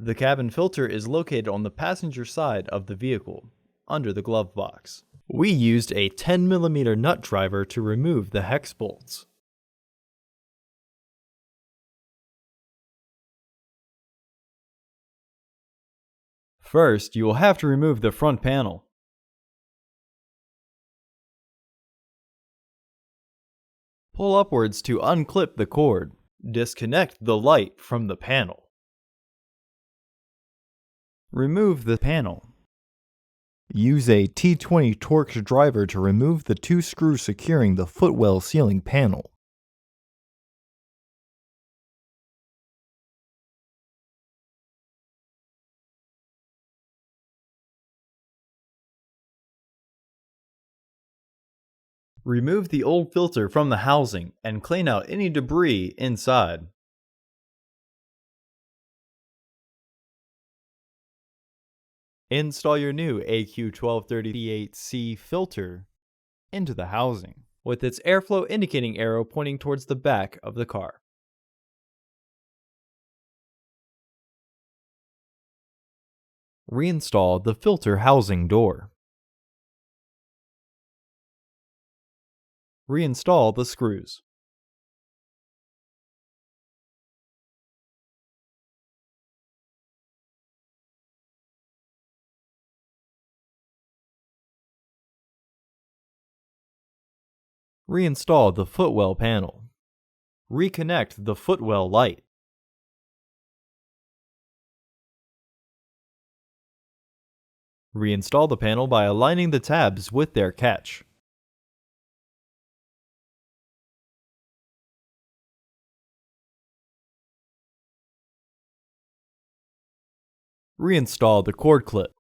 The cabin filter is located on the passenger side of the vehicle, under the glove box. We used a 10mm nut driver to remove the hex bolts. First, you will have to remove the front panel. Pull upwards to unclip the cord. Disconnect the light from the panel. Remove the panel. Use a T20 Torx driver to remove the 2 screws securing the footwell sealing panel. Remove the old filter from the housing and clean out any debris inside. Install your new AQ1238C filter into the housing, with its airflow indicating arrow pointing towards the back of the car. Reinstall the filter housing door. Reinstall the screws. Reinstall the footwell panel. Reconnect the footwell light. Reinstall the panel by aligning the tabs with their catch. Reinstall the cord clip.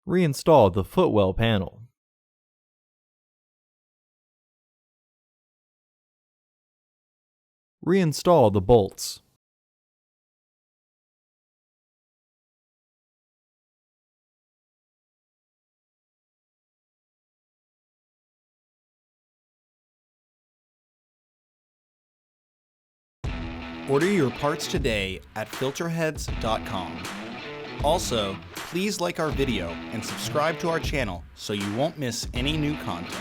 Reinstall the footwell panel. Reinstall the bolts. Order your parts today at filterheads.com. Also, please like our video and subscribe to our channel so you won't miss any new content.